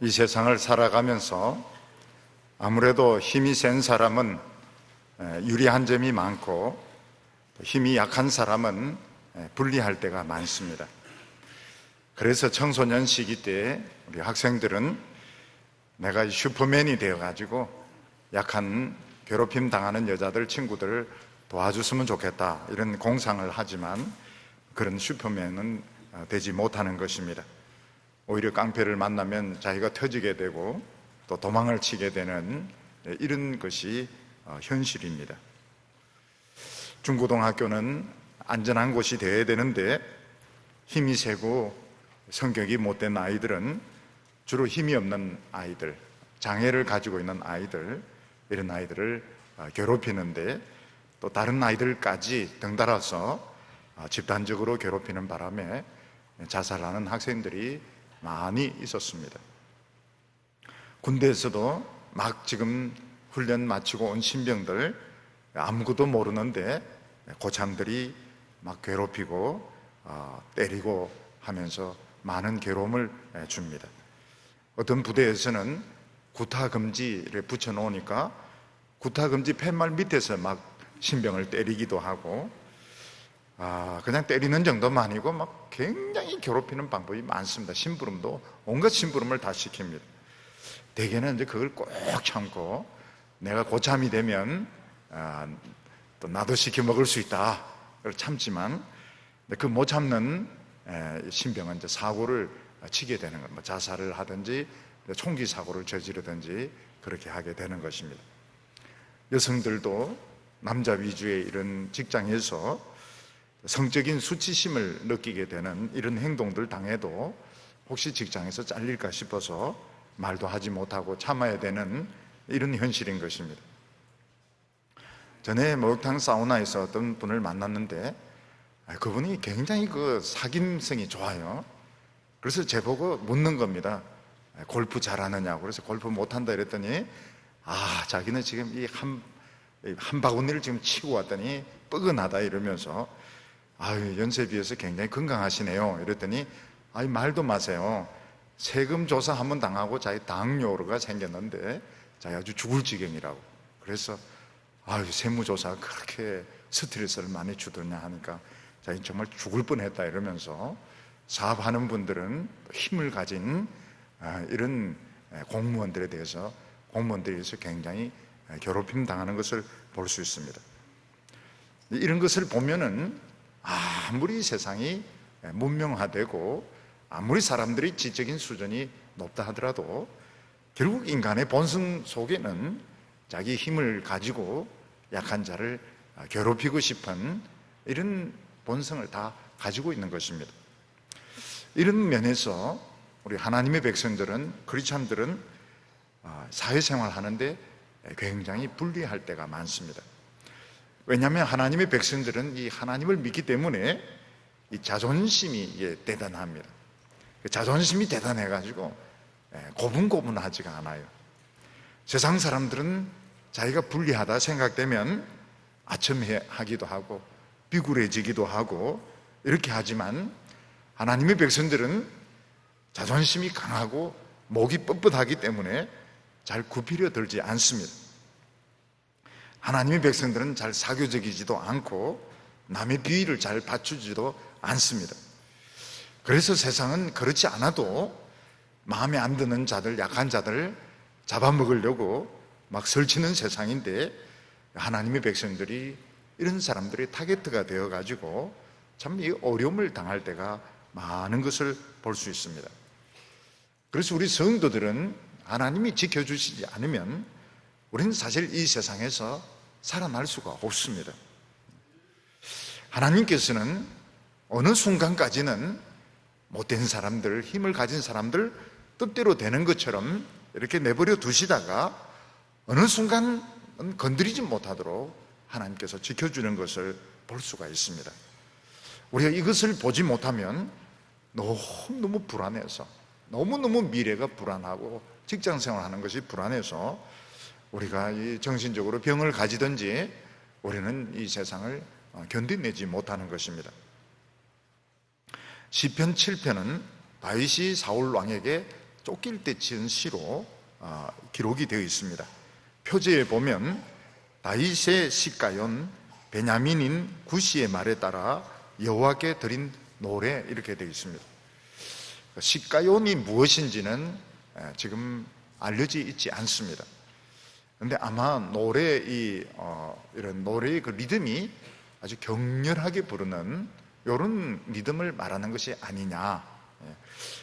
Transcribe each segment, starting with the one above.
이 세상을 살아가면서 아무래도 힘이 센 사람은 유리한 점이 많고 힘이 약한 사람은 불리할 때가 많습니다. 그래서 청소년 시기 때 우리 학생들은 내가 슈퍼맨이 되어가지고 약한 괴롭힘 당하는 여자들 친구들을 도와줬으면 좋겠다 이런 공상을 하지만 그런 슈퍼맨은 되지 못하는 것입니다. 오히려 깡패를 만나면 자기가 터지게 되고 또 도망을 치게 되는 이런 것이 현실입니다. 중고등학교는 안전한 곳이 되어야 되는데 힘이 세고 성격이 못된 아이들은 주로 힘이 없는 아이들, 장애를 가지고 있는 아이들, 이런 아이들을 괴롭히는데 또 다른 아이들까지 덩달아서 집단적으로 괴롭히는 바람에 자살하는 학생들이 많이 있었습니다. 군대에서도 막 지금 훈련 마치고 온 신병들 아무것도 모르는데 고참들이 막 괴롭히고 때리고 하면서 많은 괴로움을 줍니다. 어떤 부대에서는 구타금지를 붙여놓으니까 구타금지 팻말 밑에서 막 신병을 때리기도 하고 그냥 때리는 정도만 아니고 막 굉장히 괴롭히는 방법이 많습니다. 심부름도 온갖 심부름을 다 시킵니다. 대개는 이제 그걸 꼭 참고 내가 고참이 되면 또 나도 시켜 먹을 수 있다 그걸 참지만 그 못 참는 신병은 이제 사고를 치게 되는 겁니다. 자살을 하든지 총기 사고를 저지르든지 그렇게 하게 되는 것입니다. 여성들도 남자 위주의 이런 직장에서 성적인 수치심을 느끼게 되는 이런 행동들 당해도 혹시 직장에서 잘릴까 싶어서 말도 하지 못하고 참아야 되는 이런 현실인 것입니다. 전에 목욕탕 사우나에서 어떤 분을 만났는데 그분이 굉장히 그 사귐성이 좋아요. 그래서 제보고 묻는 겁니다. 골프 잘하느냐고. 그래서 골프 못한다 이랬더니 자기는 지금 이 한 바구니를 지금 치고 왔더니 뻐근하다 이러면서 연세에 비해서 굉장히 건강하시네요 이랬더니 말도 마세요. 세금 조사 한번 당하고 자기 당뇨가 생겼는데 자기 아주 죽을 지경이라고. 그래서 세무조사가 그렇게 스트레스를 많이 주더냐 하니까 자기 정말 죽을 뻔했다 이러면서 사업하는 분들은 힘을 가진 이런 공무원들에 대해서 굉장히 괴롭힘 당하는 것을 볼 수 있습니다. 이런 것을 보면은 아무리 세상이 문명화되고 아무리 사람들이 지적인 수준이 높다 하더라도 결국 인간의 본성 속에는 자기 힘을 가지고 약한 자를 괴롭히고 싶은 이런 본성을 다 가지고 있는 것입니다. 이런 면에서 우리 하나님의 백성들은, 크리스찬들은 사회생활 하는데 굉장히 불리할 때가 많습니다. 왜냐하면 하나님의 백성들은 이 하나님을 믿기 때문에 이 자존심이 대단합니다. 자존심이 대단해가지고 고분고분하지가 않아요. 세상 사람들은 자기가 불리하다 생각되면 아첨하기도 하고 비굴해지기도 하고 이렇게 하지만 하나님의 백성들은 자존심이 강하고 목이 뻣뻣하기 때문에 잘 굽히려 들지 않습니다. 하나님의 백성들은 잘 사교적이지도 않고 남의 비위를 잘 받추지도 않습니다. 그래서 세상은 그렇지 않아도 마음에 안 드는 자들, 약한 자들 잡아먹으려고 막 설치는 세상인데 하나님의 백성들이 이런 사람들이 타겟트가 되어가지고 참 이 어려움을 당할 때가 많은 것을 볼 수 있습니다. 그래서 우리 성도들은 하나님이 지켜주시지 않으면 우리는 사실 이 세상에서 살아날 수가 없습니다. 하나님께서는 어느 순간까지는 못된 사람들, 힘을 가진 사람들 뜻대로 되는 것처럼 이렇게 내버려 두시다가 어느 순간 건드리지 못하도록 하나님께서 지켜주는 것을 볼 수가 있습니다. 우리가 이것을 보지 못하면 너무너무 불안해서 너무너무 미래가 불안하고 직장생활하는 것이 불안해서 우리가 이 정신적으로 병을 가지든지 우리는 이 세상을 견뎌내지 못하는 것입니다. 시편 7편은 다윗이 사울 왕에게 쫓길 때 지은 시로 기록이 되어 있습니다. 표제에 보면 다윗의 시가연 베냐민인 구시의 말에 따라 여호와께 드린 노래 이렇게 되어 있습니다. 시가연이 무엇인지는 지금 알려져 있지 않습니다. 그런데 아마 이런 노래의 그 리듬이 아주 격렬하게 부르는 이런 리듬을 말하는 것이 아니냐.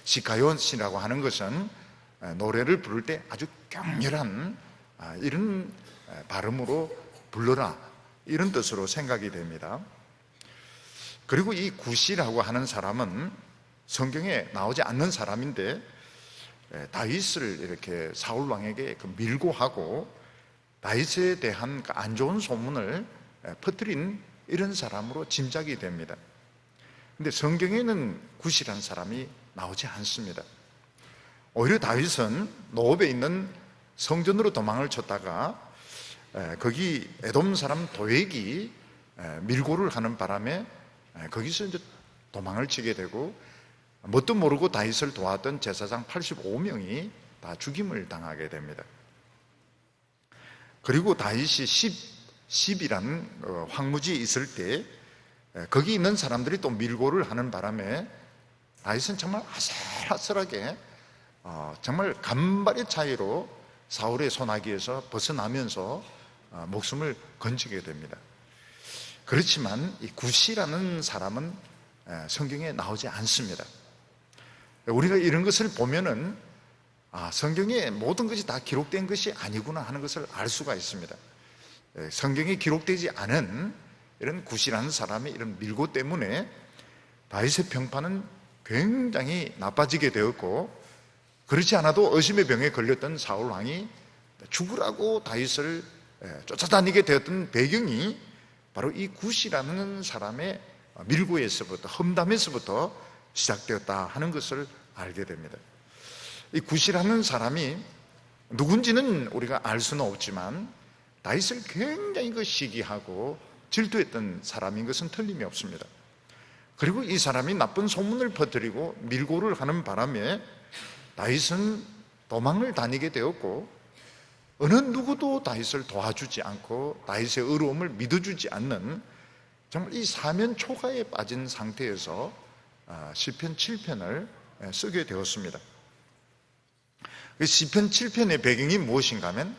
시가연이라고 하는 것은 노래를 부를 때 아주 격렬한 이런 발음으로 불러라, 이런 뜻으로 생각이 됩니다. 그리고 이 구시라고 하는 사람은 성경에 나오지 않는 사람인데 다윗을 이렇게 사울 왕에게 밀고 하고 다윗에 대한 안 좋은 소문을 퍼뜨린 이런 사람으로 짐작이 됩니다. 근데 성경에는 구시라는 사람이 나오지 않습니다. 오히려 다윗은 노업에 있는 성전으로 도망을 쳤다가 거기 에돔 사람 도액이 밀고를 하는 바람에 거기서 이제 도망을 치게 되고, 뭣도 모르고 다윗을 도왔던 제사장 85명이 다 죽임을 당하게 됩니다. 그리고 다윗이 십이라는 황무지에 있을 때 거기 있는 사람들이 또 밀고를 하는 바람에 다윗은 정말 아슬아슬하게 정말 간발의 차이로 사울의 손아귀에서 벗어나면서 목숨을 건지게 됩니다. 그렇지만 이 구시라는 사람은 성경에 나오지 않습니다. 우리가 이런 것을 보면은 성경에 모든 것이 다 기록된 것이 아니구나 하는 것을 알 수가 있습니다. 성경에 기록되지 않은 이런 구시라는 사람의 이런 밀고 때문에 다윗의 평판은 굉장히 나빠지게 되었고, 그렇지 않아도 의심의 병에 걸렸던 사울 왕이 죽으라고 다윗을 쫓아다니게 되었던 배경이 바로 이 구시라는 사람의 밀고에서부터, 험담에서부터 시작되었다 하는 것을 알게 됩니다. 이 구시라는 사람이 누군지는 우리가 알 수는 없지만 다윗을 굉장히 시기하고 질투했던 사람인 것은 틀림이 없습니다. 그리고 이 사람이 나쁜 소문을 퍼뜨리고 밀고를 하는 바람에 다윗은 도망을 다니게 되었고, 어느 누구도 다윗을 도와주지 않고 다윗의 의로움을 믿어주지 않는 정말 이 사면 초가에 빠진 상태에서 시편 7편을 쓰게 되었습니다. 시편 7편의 배경이 무엇인가 하면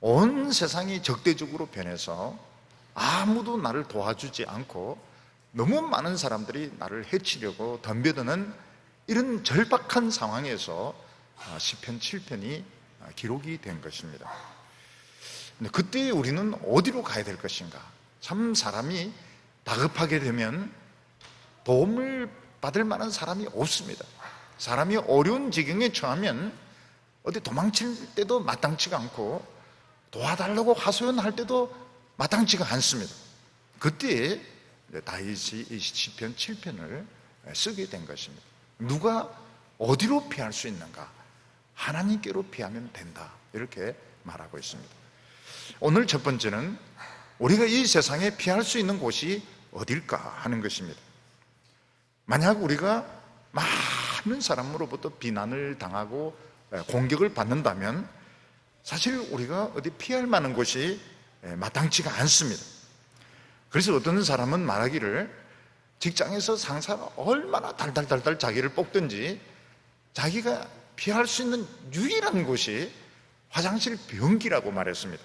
온 세상이 적대적으로 변해서 아무도 나를 도와주지 않고 너무 많은 사람들이 나를 해치려고 덤벼드는 이런 절박한 상황에서 시편 7편이 기록이 된 것입니다. 근데 그때 우리는 어디로 가야 될 것인가? 참 사람이 다급하게 되면 도움을 받을 만한 사람이 없습니다. 사람이 어려운 지경에 처하면 어디 도망칠 때도 마땅치가 않고 도와달라고 하소연할 때도 마땅치가 않습니다. 그때 다윗이 이 시편 7편을 쓰게 된 것입니다. 누가 어디로 피할 수 있는가? 하나님께로 피하면 된다, 이렇게 말하고 있습니다. 오늘 첫 번째는 우리가 이 세상에 피할 수 있는 곳이 어딜까 하는 것입니다. 만약 우리가 많은 사람으로부터 비난을 당하고 공격을 받는다면 사실 우리가 어디 피할 만한 곳이 마땅치가 않습니다. 그래서 어떤 사람은 말하기를 직장에서 상사가 얼마나 달달달달 자기를 뽑든지 자기가 피할 수 있는 유일한 곳이 화장실 변기라고 말했습니다.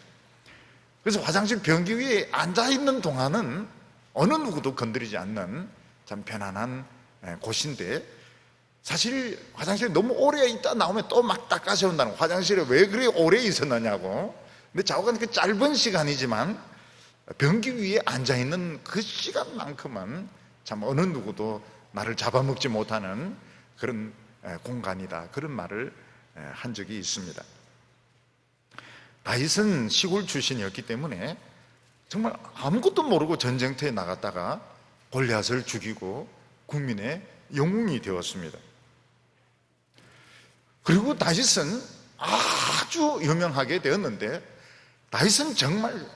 그래서 화장실 변기 위에 앉아있는 동안은 어느 누구도 건드리지 않는 참 편안한 곳인데, 사실 화장실에 너무 오래 있다 나오면 또 막 닦아 세운다는, 화장실에 왜 그래 오래 있었느냐고. 근데 자고간 그 짧은 시간이지만 변기 위에 앉아있는 그 시간만큼은 참 어느 누구도 나를 잡아먹지 못하는 그런 공간이다, 그런 말을 한 적이 있습니다. 다윗은 시골 출신이었기 때문에 정말 아무것도 모르고 전쟁터에 나갔다가 골리앗을 죽이고 국민의 영웅이 되었습니다. 그리고 다윗은 아주 유명하게 되었는데, 다윗은 정말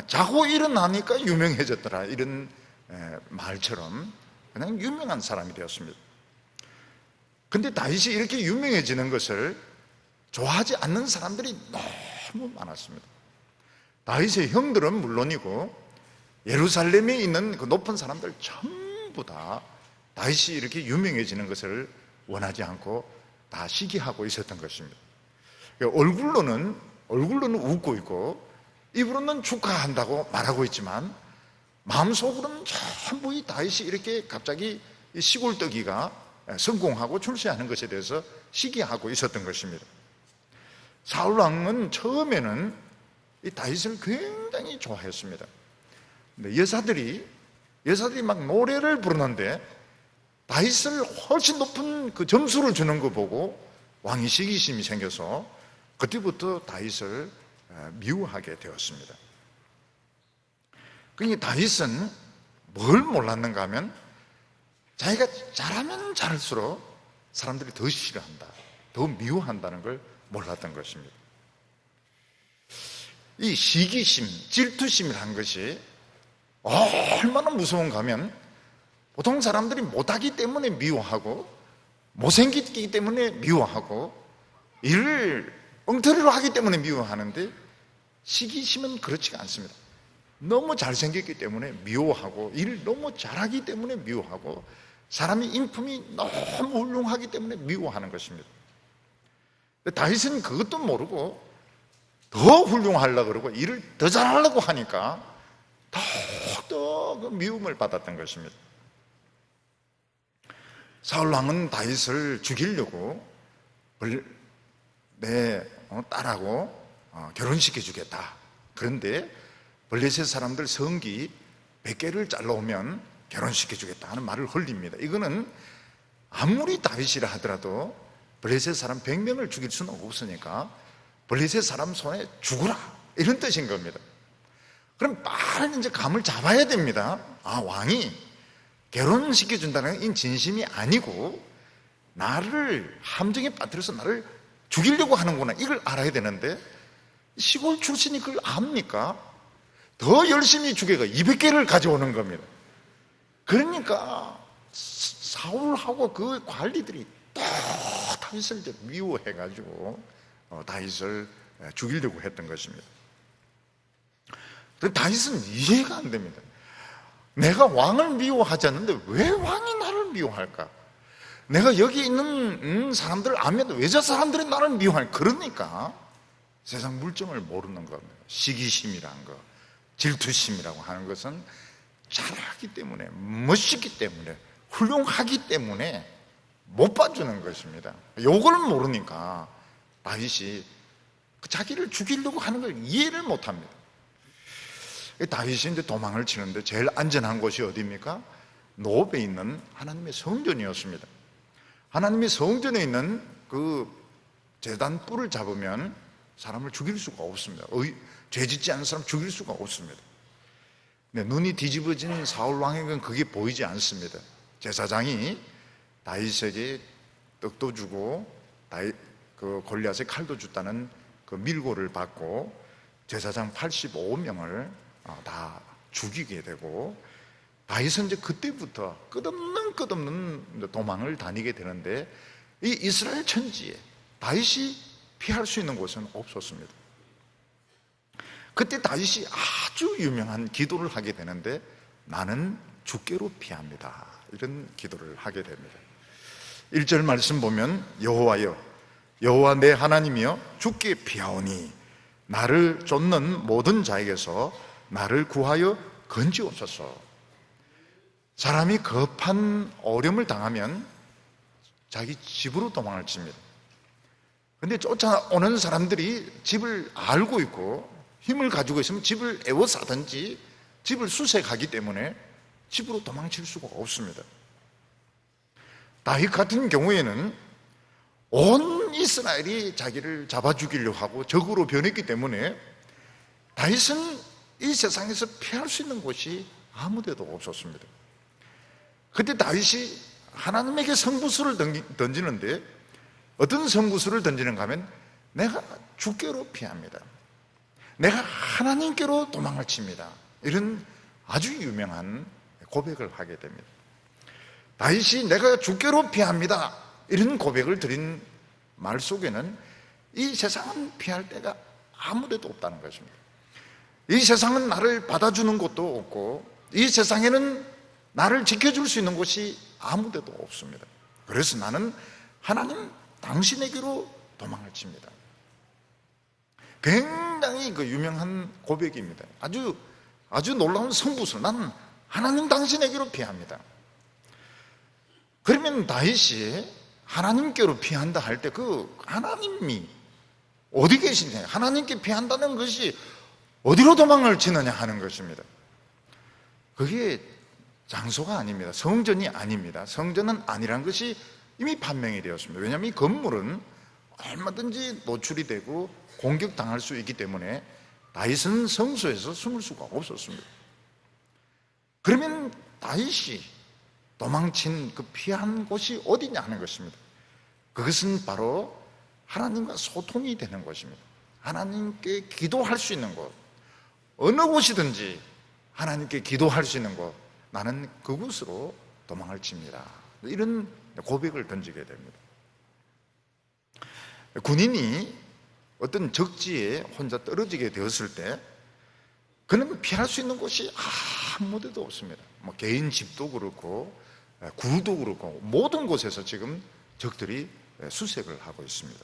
자고 일어나니까 유명해졌더라, 이런 말처럼 그냥 유명한 사람이 되었습니다. 근데 다윗이 이렇게 유명해지는 것을 좋아하지 않는 사람들이 너무 많았습니다. 다윗의 형들은 물론이고 예루살렘에 있는 그 높은 사람들 전부 다 다윗이 이렇게 유명해지는 것을 원하지 않고 다 시기하고 있었던 것입니다. 얼굴로는 웃고 있고 입으로는 축하한다고 말하고 있지만 마음속으로는 전부 이 다윗이 이렇게 갑자기 시골떡이가 성공하고 출세하는 것에 대해서 시기하고 있었던 것입니다. 사울 왕은 처음에는 이 다윗을 굉장히 좋아했습니다. 근데 여사들이 막 노래를 부르는데 다윗을 훨씬 높은 그 점수를 주는 거 보고 왕이 시기심이 생겨서 그때부터 다윗을 미워하게 되었습니다. 그러니까 다윗은 뭘 몰랐는가 하면 자기가 잘하면 잘할수록 사람들이 더 싫어한다, 더 미워한다는 걸 몰랐던 것입니다. 이 시기심, 질투심이라는 것이 얼마나 무서운가 하면 보통 사람들이 못하기 때문에 미워하고 못생겼기 때문에 미워하고 일을 엉터리로 하기 때문에 미워하는데 시기심은 그렇지가 않습니다. 너무 잘생겼기 때문에 미워하고 일을 너무 잘하기 때문에 미워하고 사람의 인품이 너무 훌륭하기 때문에 미워하는 것입니다. 다윗은 그것도 모르고 더 훌륭하려고 그러고 일을 더 잘하려고 하니까 더욱더 그 미움을 받았던 것입니다. 사울 왕은 다윗을 죽이려고 내 딸하고 결혼시켜 주겠다. 그런데 블레셋 사람들 성기 100개를 잘라오면 결혼시켜 주겠다 하는 말을 흘립니다. 이거는 아무리 다윗이라 하더라도 블레셋 사람 100명을 죽일 수는 없으니까 블레셋 사람 손에 죽으라 이런 뜻인 겁니다. 그럼 빠른 이제 감을 잡아야 됩니다. 왕이 결혼시켜 준다는 건 진심이 아니고 나를 함정에 빠뜨려서 나를 죽이려고 하는구나, 이걸 알아야 되는데 시골 출신이 그걸 압니까? 더 열심히 죽여가 200개를 가져오는 겁니다. 그러니까 사울하고 그 관리들이 또 다윗을 이제 미워해가지고 다윗을 죽이려고 했던 것입니다. 다윗은 이해가 안 됩니다. 내가 왕을 미워하지 않는데 왜 왕이 나를 미워할까? 내가 여기 있는 사람들을 알면 왜 저 사람들이 나를 미워할까? 그러니까 세상 물정을 모르는 겁니다. 시기심이라는 거, 질투심이라고 하는 것은 잘하기 때문에, 멋있기 때문에, 훌륭하기 때문에 못 봐주는 것입니다. 요걸 모르니까 다윗이 자기를 죽이려고 하는 걸 이해를 못 합니다. 다윗이 이제 도망을 치는데 제일 안전한 곳이 어디입니까? 노업에 있는 하나님의 성전이었습니다. 하나님의 성전에 있는 그 제단 뿔을 잡으면 사람을 죽일 수가 없습니다. 죄 짓지 않은 사람 죽일 수가 없습니다. 근데 눈이 뒤집어진 사울 왕에게는 그게 보이지 않습니다. 제사장이 다윗에게 떡도 주고 그 골리앗에 칼도 줬다는 그 밀고를 받고 제사장 85명을 다 죽이게 되고 다윗은 이제 그때부터 끝없는 도망을 다니게 되는데 이 이스라엘 천지에 다윗이 피할 수 있는 곳은 없었습니다. 그때 다윗이 아주 유명한 기도를 하게 되는데 나는 주께로 피합니다, 이런 기도를 하게 됩니다. 1절 말씀 보면 여호와여, 여호와 내 하나님이여, 주께 피하오니 나를 쫓는 모든 자에게서 나를 구하여 건지옵소서. 사람이 급한 어려움을 당하면 자기 집으로 도망을 칩니다. 근데 쫓아오는 사람들이 집을 알고 있고 힘을 가지고 있으면 집을 에워싸든지 집을 수색하기 때문에 집으로 도망칠 수가 없습니다. 다윗 같은 경우에는 온 이스라엘이 자기를 잡아 죽이려고 하고 적으로 변했기 때문에 다윗은 이 세상에서 피할 수 있는 곳이 아무데도 없었습니다. 그때 다윗이 하나님에게 성부수를 던지는데 어떤 성부수를 던지는가 하면 내가 주께로 피합니다, 내가 하나님께로 도망을 칩니다, 이런 아주 유명한 고백을 하게 됩니다. 다윗이 내가 주께로 피합니다, 이런 고백을 드린 말 속에는 이 세상은 피할 데가 아무 데도 없다는 것입니다. 이 세상은 나를 받아주는 곳도 없고 이 세상에는 나를 지켜줄 수 있는 곳이 아무 데도 없습니다. 그래서 나는 하나님 당신에게로 도망을 칩니다. 굉장히 그 유명한 고백입니다. 아주 놀라운 성부술. 나는 하나님 당신에게로 피합니다. 그러면 다윗이 하나님께로 피한다 할 때 그 하나님이 어디 계시냐, 하나님께 피한다는 것이 어디로 도망을 치느냐 하는 것입니다. 그게 장소가 아닙니다. 성전이 아닙니다. 성전은 아니란 것이 이미 판명이 되었습니다. 왜냐하면 이 건물은 얼마든지 노출이 되고 공격당할 수 있기 때문에 다윗은 성소에서 숨을 수가 없었습니다. 그러면 다윗이 도망친 그 피한 곳이 어디냐 하는 것입니다. 그것은 바로 하나님과 소통이 되는 곳입니다. 하나님께 기도할 수 있는 곳, 어느 곳이든지 하나님께 기도할 수 있는 곳, 나는 그곳으로 도망을 칩니다. 이런 고백을 던지게 됩니다. 군인이 어떤 적지에 혼자 떨어지게 되었을 때 그는 피할 수 있는 곳이 아무 데도 없습니다. 뭐 개인 집도 그렇고 굴도 그렇고 모든 곳에서 지금 적들이 수색을 하고 있습니다.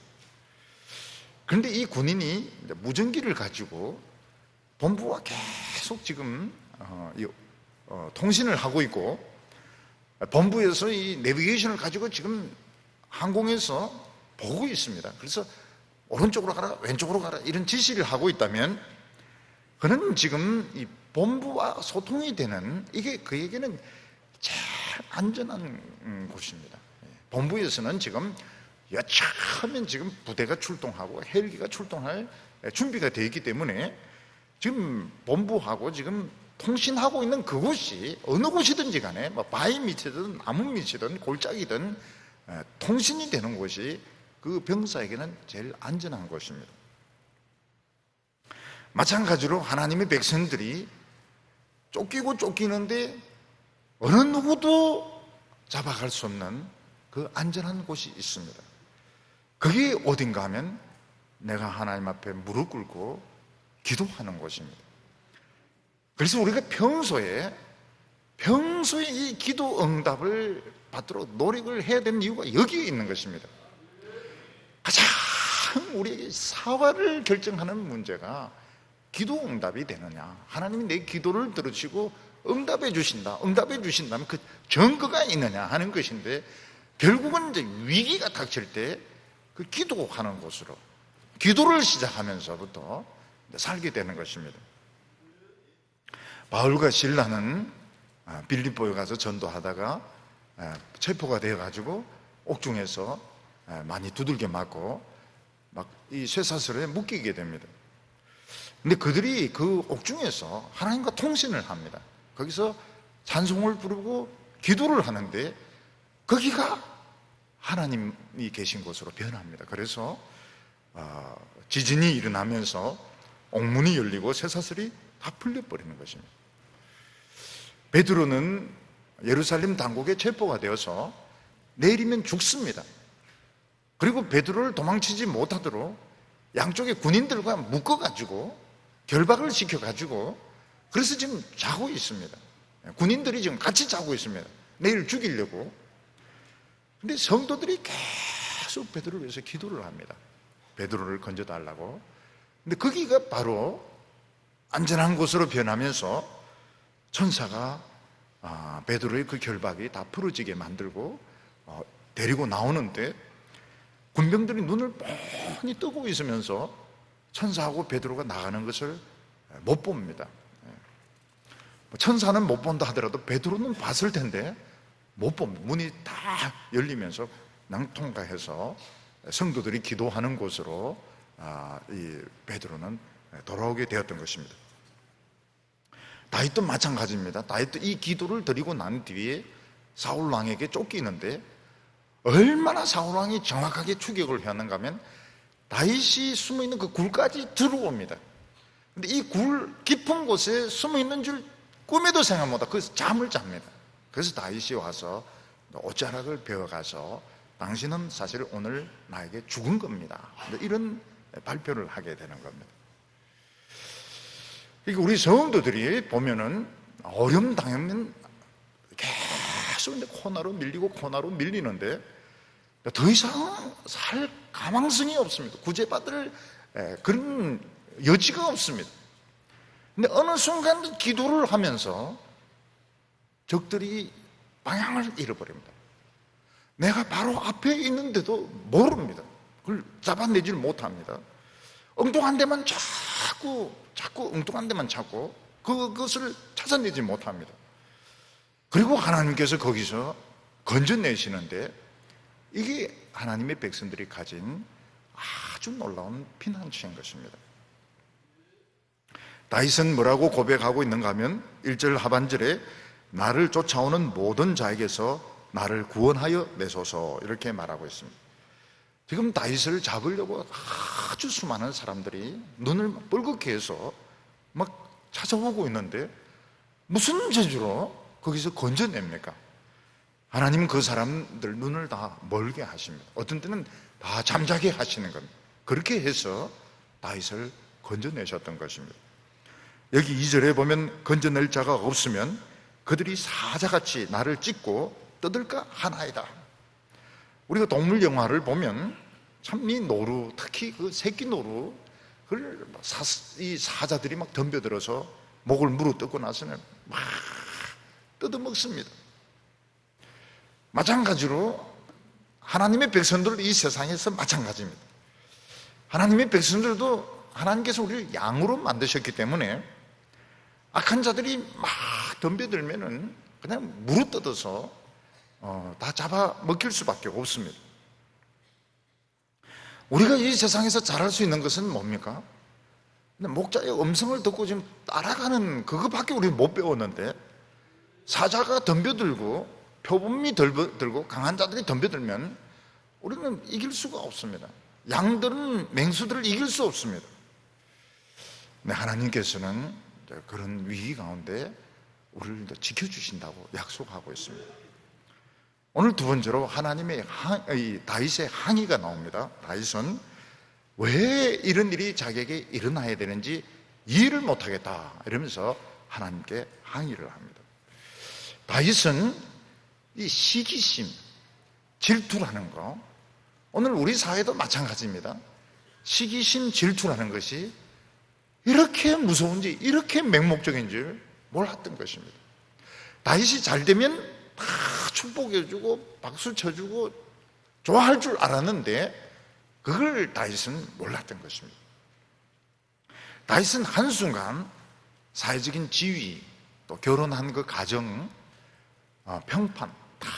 그런데 이 군인이 무전기를 가지고 본부와 계속 지금 통신을 하고 있고, 본부에서 이 내비게이션을 가지고 지금 항공에서 보고 있습니다. 그래서 오른쪽으로 가라, 왼쪽으로 가라 이런 지시를 하고 있다면 그는 지금 이 본부와 소통이 되는, 이게 그에게는 제일 안전한 곳입니다. 본부에서는 지금 여차하면 지금 부대가 출동하고 헬기가 출동할 준비가 되어 있기 때문에 지금 본부하고 지금 통신하고 있는 그곳이 어느 곳이든지 간에 뭐 바위 밑이든 나무 밑이든 골짜기든 통신이 되는 곳이 그 병사에게는 제일 안전한 곳입니다. 마찬가지로 하나님의 백성들이 쫓기고 쫓기는데 어느 누구도 잡아갈 수 없는 그 안전한 곳이 있습니다. 그게 어딘가 하면 내가 하나님 앞에 무릎 꿇고 기도하는 곳입니다. 그래서 우리가 평소에 이 기도 응답을 받도록 노력을 해야 되는 이유가 여기에 있는 것입니다. 가장 우리에게 사활을 결정하는 문제가 기도 응답이 되느냐, 하나님이 내 기도를 들으시고 응답해 주신다면 그 증거가 있느냐 하는 것인데, 결국은 이제 위기가 닥칠 때 그 기도하는 곳으로, 기도를 시작하면서부터 살게 되는 것입니다. 바울과 실라는 빌립보에 가서 전도하다가 체포가 되어가지고 옥중에서 많이 두들겨 맞고 막 이 쇠사슬에 묶이게 됩니다. 근데 그들이 그 옥중에서 하나님과 통신을 합니다. 거기서 찬송을 부르고 기도를 하는데 거기가 하나님이 계신 곳으로 변합니다. 그래서 지진이 일어나면서 옥문이 열리고 쇠사슬이 다 풀려버리는 것입니다. 베드로는 예루살렘 당국에 체포가 되어서 내일이면 죽습니다. 그리고 베드로를 도망치지 못하도록 양쪽의 군인들과 묶어가지고 결박을 시켜가지고, 그래서 지금 자고 있습니다. 군인들이 지금 같이 자고 있습니다. 내일 죽이려고. 근데 성도들이 계속 베드로를 위해서 기도를 합니다. 베드로를 건져달라고. 근데 거기가 바로 안전한 곳으로 변하면서 천사가 베드로의 그 결박이 다 풀어지게 만들고 데리고 나오는데, 군병들이 눈을 뻔히 뜨고 있으면서 천사하고 베드로가 나가는 것을 못 봅니다. 천사는 못 본다 하더라도 베드로는 봤을 텐데 못 봅니다. 문이 다 열리면서 낭통가해서 성도들이 기도하는 곳으로 이 베드로는 돌아오게 되었던 것입니다. 다윗도 마찬가지입니다. 다윗도 이 기도를 드리고 난 뒤에 사울 왕에게 쫓기는데 얼마나 사울 왕이 정확하게 추격을 해왔는가 하면 다윗이 숨어있는 그 굴까지 들어옵니다. 근데 이 굴 깊은 곳에 숨어있는 줄 꿈에도 생각 못하고 거기서 잠을 잡니다. 그래서 다윗이 와서 옷자락을 베어가서 당신은 사실 오늘 나에게 죽은 겁니다. 이런 발표를 하게 되는 겁니다. 그러니까 우리 성도들이 보면은 어려움 당하면 계속 이제 코너로 밀리는데 더 이상 살 가망성이 없습니다. 구제받을 그런 여지가 없습니다. 근데 어느 순간 기도를 하면서 적들이 방향을 잃어버립니다. 내가 바로 앞에 있는데도 모릅니다. 그걸 잡아내질 못합니다. 엉뚱한 데만 자꾸 엉뚱한 데만 찾고 그것을 찾아내지 못합니다. 그리고 하나님께서 거기서 건져내시는데 이게 하나님의 백성들이 가진 아주 놀라운 피난처인 것입니다. 다윗은 뭐라고 고백하고 있는가 하면 1절 하반절에 나를 쫓아오는 모든 자에게서 나를 구원하여 내소서 이렇게 말하고 있습니다. 지금 다윗을 잡으려고 아주 수많은 사람들이 눈을 뻘겋게 해서 막 찾아오고 있는데 무슨 재주로 거기서 건져냅니까? 하나님은 그 사람들 눈을 다 멀게 하십니다. 어떤 때는 다 잠자게 하시는 겁니다. 그렇게 해서 다윗을 건져내셨던 것입니다. 여기 2절에 보면 건져낼 자가 없으면 그들이 사자같이 나를 찢고 떠들까 하나이다. 우리가 동물 영화를 보면 참 이 노루, 특히 그 새끼 노루, 그걸 이 사자들이 막 덤벼들어서 목을 물어뜯고 나서는 막 뜯어먹습니다. 마찬가지로 하나님의 백성들도 이 세상에서 마찬가지입니다. 하나님의 백성들도 하나님께서 우리를 양으로 만드셨기 때문에 악한 자들이 막 덤벼들면은 그냥 물어뜯어서 다 잡아먹힐 수밖에 없습니다. 우리가 이 세상에서 잘할 수 있는 것은 뭡니까? 목자의 음성을 듣고 지금 따라가는 그거밖에 우리는 못 배웠는데, 사자가 덤벼들고 표범이 들고 강한 자들이 덤벼들면 우리는 이길 수가 없습니다. 양들은 맹수들을 이길 수 없습니다. 근데 하나님께서는 그런 위기 가운데 우리를 지켜주신다고 약속하고 있습니다. 오늘 두 번째로 하나님의 다윗의 항의가 나옵니다. 다윗은 왜 이런 일이 자기에게 일어나야 되는지 이해를 못하겠다 이러면서 하나님께 항의를 합니다. 다윗은 이 시기심, 질투라는 거, 오늘 우리 사회도 마찬가지입니다. 시기심, 질투라는 것이 이렇게 무서운지, 이렇게 맹목적인 줄 몰랐던 것입니다. 다윗이 잘 되면 다 축복해주고 박수 쳐주고 좋아할 줄 알았는데 그걸 다윗은 몰랐던 것입니다. 다윗은 한순간 사회적인 지위, 또 결혼한 그 가정, 평판 다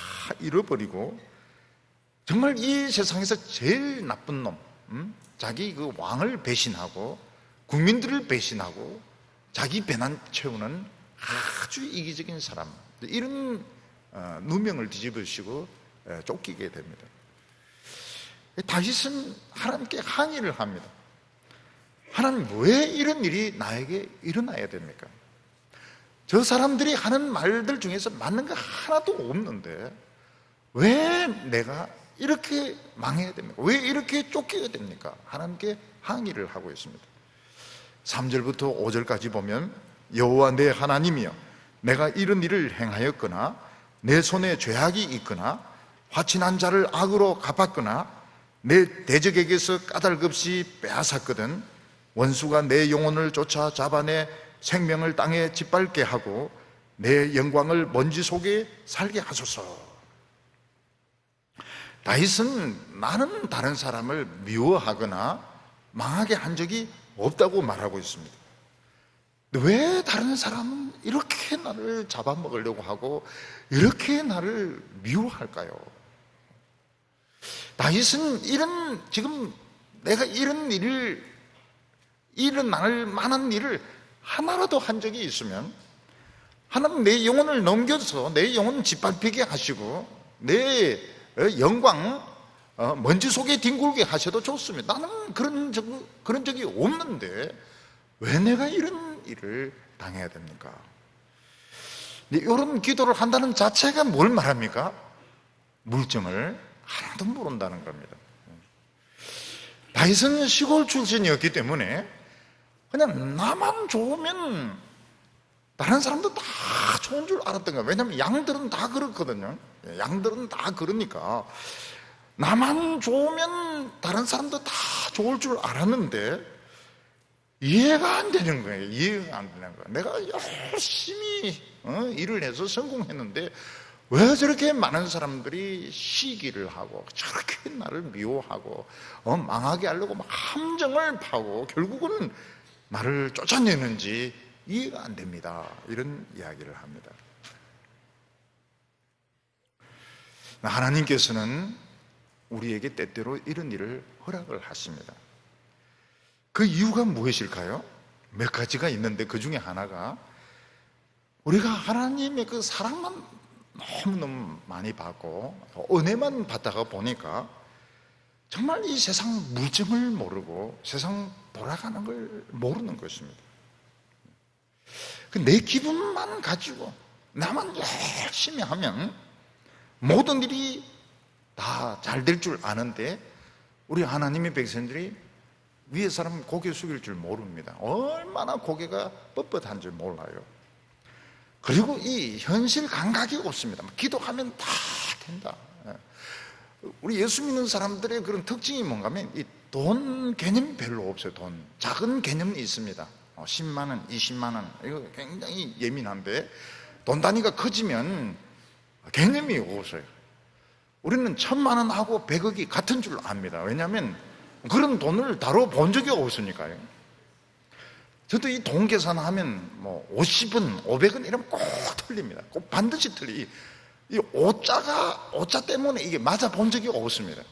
잃어버리고 정말 이 세상에서 제일 나쁜 놈, 자기 그 왕을 배신하고 국민들을 배신하고 자기 배만 채우는 아주 이기적인 사람, 이런 누명을 뒤집으시고 쫓기게 됩니다. 다윗은 하나님께 항의를 합니다. 하나님, 왜 이런 일이 나에게 일어나야 됩니까? 저 사람들이 하는 말들 중에서 맞는 거 하나도 없는데 왜 내가 이렇게 망해야 됩니까? 왜 이렇게 쫓겨야 됩니까? 하나님께 항의를 하고 있습니다. 3절부터 5절까지 보면 여호와 내 하나님이여, 내가 이런 일을 행하였거나 내 손에 죄악이 있거나 화친한 자를 악으로 갚았거나 내 대적에게서 까닭없이 빼앗았거든 원수가 내 영혼을 쫓아 잡아내 생명을 땅에 짓밟게 하고 내 영광을 먼지 속에 살게 하소서. 다윗은 나는 다른 사람을 미워하거나 망하게 한 적이 없다고 말하고 있습니다. 왜 다른 사람은 이렇게 나를 잡아먹으려고 하고 이렇게 나를 미워할까요? 다윗은 지금 내가 이런 일을, 일어날 만한 일을 하나라도 한 적이 있으면 하나님 내 영혼을 넘겨서 내 영혼 짓밟히게 하시고 내 영광 먼지 속에 뒹굴게 하셔도 좋습니다. 나는 그런 적이 없는데 왜 내가 이런 일을 당해야 됩니까? 이런 기도를 한다는 자체가 뭘 말합니까? 물증을 하나도 모른다는 겁니다. 다윗은 시골 출신이었기 때문에 그냥 나만 좋으면 다른 사람도 다 좋은 줄 알았던 거예요. 왜냐하면 양들은 다 그렇거든요. 양들은 다 그러니까 나만 좋으면 다른 사람도 다 좋을 줄 알았는데 이해가 안 되는 거예요. 이해가 안 되는 거예요. 내가 열심히 일을 해서 성공했는데 왜 저렇게 많은 사람들이 시기를 하고 저렇게 나를 미워하고 망하게 하려고 막 함정을 파고 결국은 나를 쫓아내는지 이해가 안 됩니다. 이런 이야기를 합니다. 하나님께서는 우리에게 때때로 이런 일을 허락을 하십니다. 그 이유가 무엇일까요? 몇 가지가 있는데 그 중에 하나가 우리가 하나님의 그 사랑만 너무너무 많이 받고 은혜만 받다가 보니까 정말 이 세상 물정을 모르고 세상 돌아가는 걸 모르는 것입니다. 내 기분만 가지고 나만 열심히 하면 모든 일이 다 잘 될 줄 아는데 우리 하나님의 백성들이 위에 사람 고개 숙일 줄 모릅니다. 얼마나 고개가 뻣뻣한 줄 몰라요. 그리고 이 현실 감각이 없습니다. 기도하면 다 된다. 우리 예수 믿는 사람들의 그런 특징이 뭔가 하면 이 돈 개념이 별로 없어요. 돈 작은 개념이 있습니다. 10만 원, 20만 원 이거 굉장히 예민한데 돈 단위가 커지면 개념이 없어요. 우리는 1000만 원하고 100억이 같은 줄 압니다. 왜냐하면 그런 돈을 다뤄본 적이 없으니까요. 저도 이 돈 계산하면 뭐 50원, 500원 이러면 꼭 틀립니다. 꼭 반드시 틀리. 이 오자 때문에 이게 맞아 본 적이 없습니다.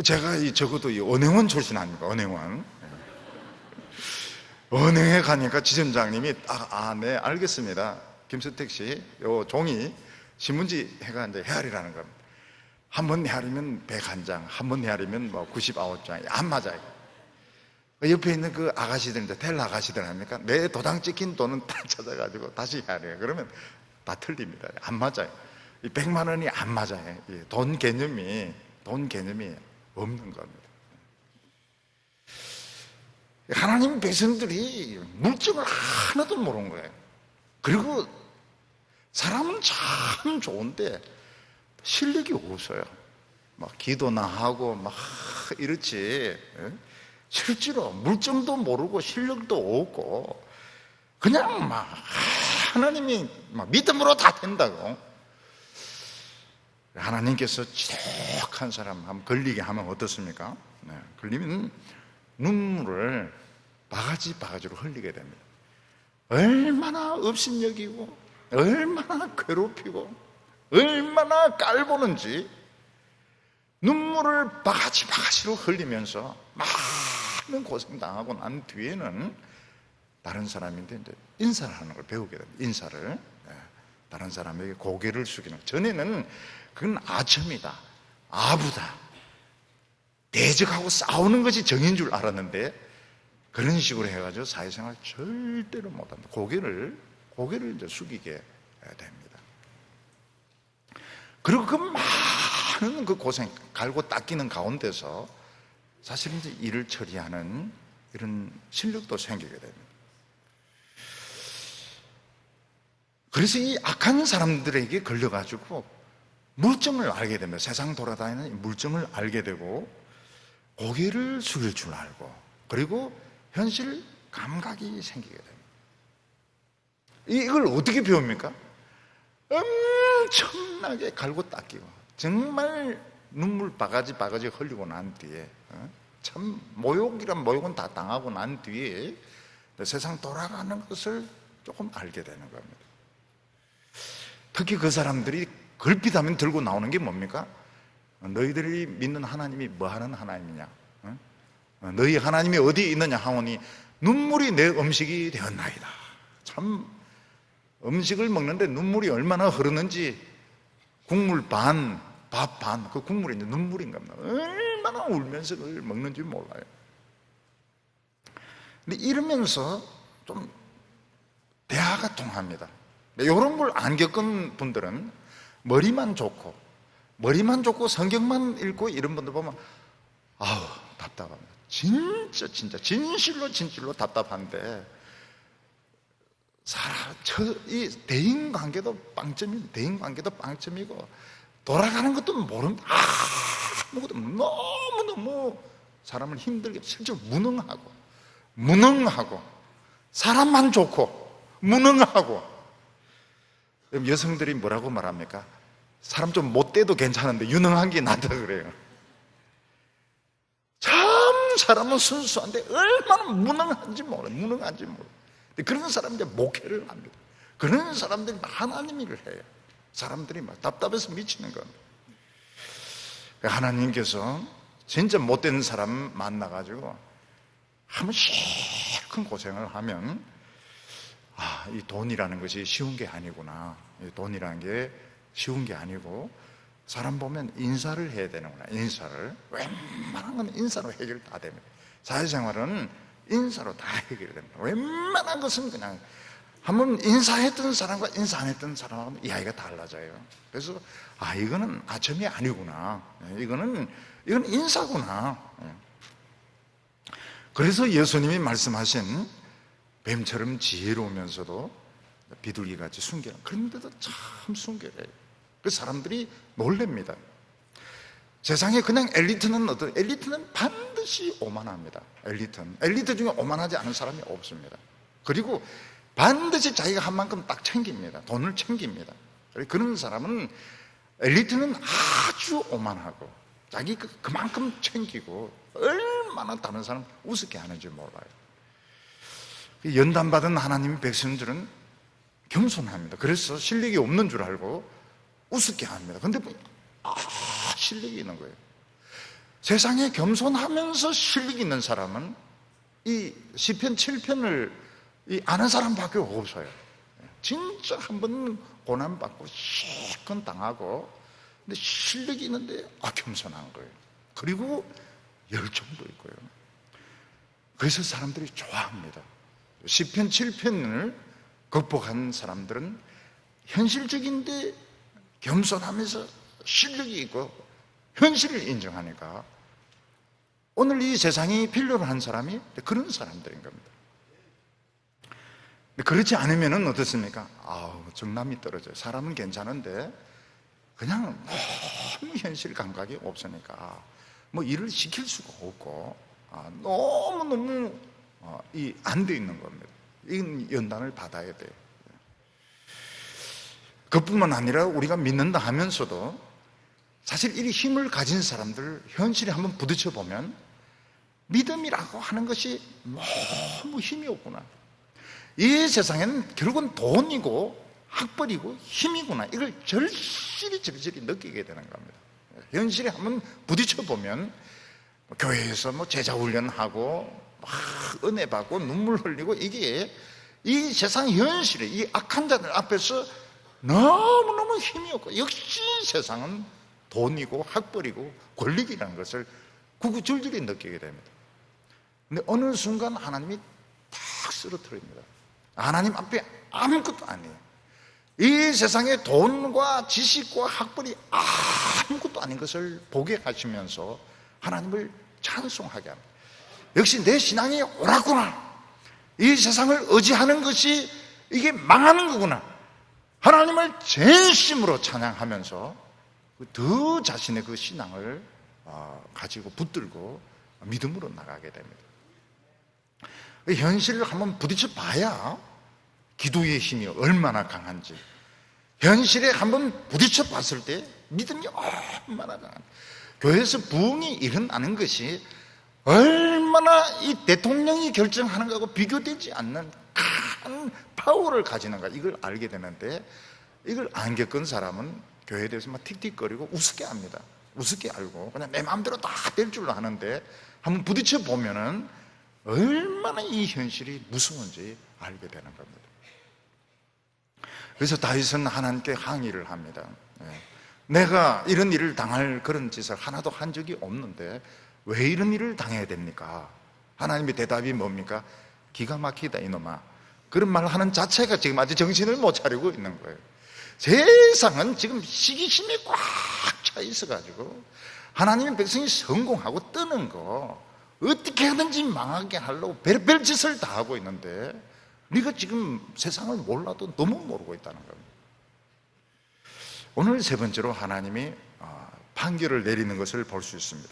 제가 적어도 이 은행원 출신 아닙니까? 은행원. 은행에 가니까 지점장님이 네, 알겠습니다. 김수택 씨, 요 종이 신문지 해가 이제 헤아리라는 겁니다. 한 번 헤아리면 101장, 한 번 헤아리면 뭐 99장, 안 맞아요. 옆에 있는 그 아가씨들, 이제 텔 아가씨들 합니까? 내 도장 찍힌 돈은 다 찾아가지고 다시 헤아려요. 그러면 다 틀립니다. 안 맞아요. 이 100만 원이 안 맞아요. 돈 개념이 없는 겁니다. 하나님 백성들이 물정을 하나도 모르는 거예요. 그리고 사람은 참 좋은데 실력이 없어요. 막 기도나 하고 막 이렇지. 실제로 물정도 모르고 실력도 없고 그냥 막 하나님이 막 믿음으로 다 된다고. 하나님께서 지독한 사람 한번 걸리게 하면 어떻습니까? 걸리면 눈물을 바가지로 흘리게 됩니다. 얼마나 업신여기고 얼마나 괴롭히고 얼마나 깔보는지 눈물을 바가지로 흘리면서 많은 고생당하고 난 뒤에는 다른 사람인데 이제 인사를 하는 걸 배우게 됩니다. 인사를. 다른 사람에게 고개를 숙이는. 전에는 그건 아첨이다, 아부다, 대적하고 싸우는 것이 정인 줄 알았는데 그런 식으로 해가지고 사회생활 절대로 못합니다. 고개를 이제 숙이게 됩니다. 그리고 그 많은 그 고생, 갈고 닦이는 가운데서 사실 이제 일을 처리하는 이런 실력도 생기게 됩니다. 그래서 이 악한 사람들에게 걸려가지고 물정을 알게 됩니다. 세상 돌아다니는 물정을 알게 되고 고개를 숙일 줄 알고 그리고 현실 감각이 생기게 됩니다. 이걸 어떻게 배웁니까? 엄청나게 갈고 닦이고 정말 눈물 바가지 흘리고 난 뒤에 참 모욕이란 모욕은 다 당하고 난 뒤에 세상 돌아가는 것을 조금 알게 되는 겁니다. 특히 그 사람들이 걸핏하면 들고 나오는 게 뭡니까? 너희들이 믿는 하나님이 뭐 하는 하나님이냐? 너희 하나님이 어디에 있느냐 하오니 눈물이 내 음식이 되었나이다. 참 음식을 먹는데 눈물이 얼마나 흐르는지 국물 반, 밥 반, 그 국물이 이제 눈물인 겁니다. 얼마나 울면서 그걸 먹는지 몰라요. 근데 이러면서 좀 대화가 통합니다. 이런 걸 안 겪은 분들은 머리만 좋고 머리만 좋고 성경만 읽고 이런 분들 보면 아우 답답합니다. 진짜 진실로 답답한데, 이 대인관계도 빵점이고 돌아가는 것도 모른다. 아무것도 너무 사람을 힘들게, 실제로 무능하고 사람만 좋고 무능하고. 여성들이 뭐라고 말합니까? 사람 좀 못돼도 괜찮은데 유능한 게 낫다 그래요. 참 사람은 순수한데 얼마나 무능한지 몰라. 그런 사람들이 목회를 합니다. 그런 사람들이 하나님 일을 해요. 사람들이 막 답답해서 미치는 겁니다. 하나님께서 진짜 못된 사람 만나가지고 한번 실컷 고생을 하면, 이 돈이라는 것이 쉬운 게 아니구나. 이 돈이라는 게 쉬운 게 아니고, 사람 보면 인사를 해야 되는구나. 인사를. 웬만한 건 인사로 해결 다 됩니다. 사회생활은 인사로 다 해결됩니다. 웬만한 것은 그냥 한번 인사했던 사람과 인사 안 했던 사람하고 이야기가 달라져요. 그래서 이거는 아첨이 아니구나. 이거는 인사구나. 그래서 예수님이 말씀하신 뱀처럼 지혜로우면서도 비둘기같이 순결한, 그런데도 참 순결해요. 그 사람들이 놀랍니다. 세상에 그냥 엘리트는 반드시 오만합니다. 엘리트 중에 오만하지 않은 사람이 없습니다. 그리고 반드시 자기가 한 만큼 딱 챙깁니다. 돈을 챙깁니다. 그런 사람은, 엘리트는 아주 오만하고 자기 그만큼 챙기고 얼마나 다른 사람 우습게 하는지 몰라요. 연단받은 하나님의 백성들은 겸손합니다. 그래서 실력이 없는 줄 알고 우습게 합니다. 근데 실력이 있는 거예요. 세상에 겸손하면서 실력이 있는 사람은 이 시편 7편을 아는 사람밖에 없어요. 진짜 한 번 고난받고 실컷 당하고, 근데 실력이 있는데 겸손한 거예요. 그리고 열정도 있고요. 그래서 사람들이 좋아합니다. 시편 7편을 극복한 사람들은 현실적인데 겸손하면서 실력이 있고 현실을 인정하니까 오늘 이 세상이 필요로 한 사람이 그런 사람들인 겁니다. 그렇지 않으면 어떻습니까? 정남이 떨어져요. 사람은 괜찮은데 그냥 너무 현실 감각이 없으니까 일을 시킬 수가 없고 너무너무 안 돼 있는 겁니다. 이건 연단을 받아야 돼요. 그뿐만 아니라 우리가 믿는다 하면서도 사실 이 힘을 가진 사람들 현실에 한번 부딪혀 보면 믿음이라고 하는 것이 너무 힘이 없구나. 이 세상에는 결국은 돈이고 학벌이고 힘이구나. 이걸 절실히 느끼게 되는 겁니다. 현실에 한번 부딪혀 보면 교회에서 제자 훈련하고 은혜 받고 눈물 흘리고, 이게 이 세상 현실에 이 악한 자들 앞에서 너무너무 힘이 없고, 역시 세상은 돈이고 학벌이고 권력이라는 것을 구구절절히 느끼게 됩니다. 근데 어느 순간 하나님이 탁 쓰러뜨립니다. 하나님 앞에 아무것도 아니에요. 이 세상에 돈과 지식과 학벌이 아무것도 아닌 것을 보게 하시면서 하나님을 찬송하게 합니다. 역시 내 신앙이 옳았구나. 이 세상을 의지하는 것이 이게 망하는 거구나. 하나님을 전심으로 찬양하면서 더 자신의 그 신앙을 가지고 붙들고 믿음으로 나가게 됩니다. 현실을 한번 부딪혀 봐야 기도의 힘이 얼마나 강한지, 현실에 한번 부딪혀 봤을 때 믿음이 얼마나 강한지, 교회에서 부흥이 일어나는 것이 얼마나 이 대통령이 결정하는 것하고 비교되지 않는 큰 파워를 가지는가, 이걸 알게 되는데, 이걸 안 겪은 사람은 교회에 대해서 막 틱틱거리고 우습게 합니다. 우습게 알고 그냥 내 마음대로 다 될 줄로 하는데 한번 부딪혀 보면은 얼마나 이 현실이 무서운지 알게 되는 겁니다. 그래서 다윗은 하나님께 항의를 합니다. 내가 이런 일을 당할 그런 짓을 하나도 한 적이 없는데 왜 이런 일을 당해야 됩니까? 하나님의 대답이 뭡니까? 기가 막히다 이놈아. 그런 말을 하는 자체가 지금 아직 정신을 못 차리고 있는 거예요. 세상은 지금 시기심이 꽉 차 있어가지고 하나님의 백성이 성공하고 뜨는 거 어떻게 하든지 망하게 하려고 별별 짓을 다 하고 있는데 네가 지금 세상을 몰라도 너무 모르고 있다는 겁니다. 오늘 세 번째로 하나님이 판결을 내리는 것을 볼 수 있습니다.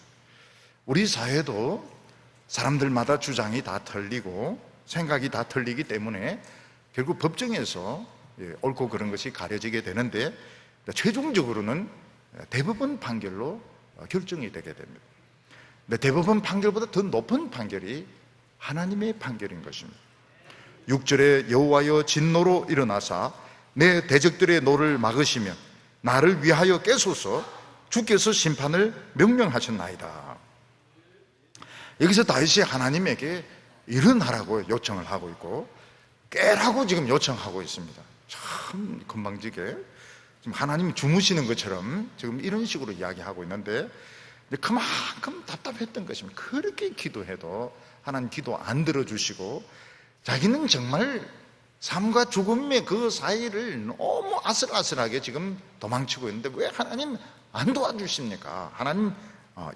우리 사회도 사람들마다 주장이 다 틀리고 생각이 다 틀리기 때문에 결국 법정에서 옳고 그런 것이 가려지게 되는데 최종적으로는 대법원 판결로 결정이 되게 됩니다. 근데 대법원 판결보다 더 높은 판결이 하나님의 판결인 것입니다. 6절에 여호와여 진노로 일어나사 내 대적들의 노를 막으시며 나를 위하여 깨소서 주께서 심판을 명령하셨나이다. 여기서 다윗이 하나님에게 일어나라고 요청을 하고 있고 깨라고 지금 요청하고 있습니다. 참 건방지게 지금 하나님이 주무시는 것처럼 지금 이런 식으로 이야기하고 있는데 그만큼 답답했던 것입니다. 그렇게 기도해도 하나님 기도 안 들어주시고 자기는 정말 삶과 죽음의 그 사이를 너무 아슬아슬하게 지금 도망치고 있는데 왜 하나님 안 도와주십니까? 하나님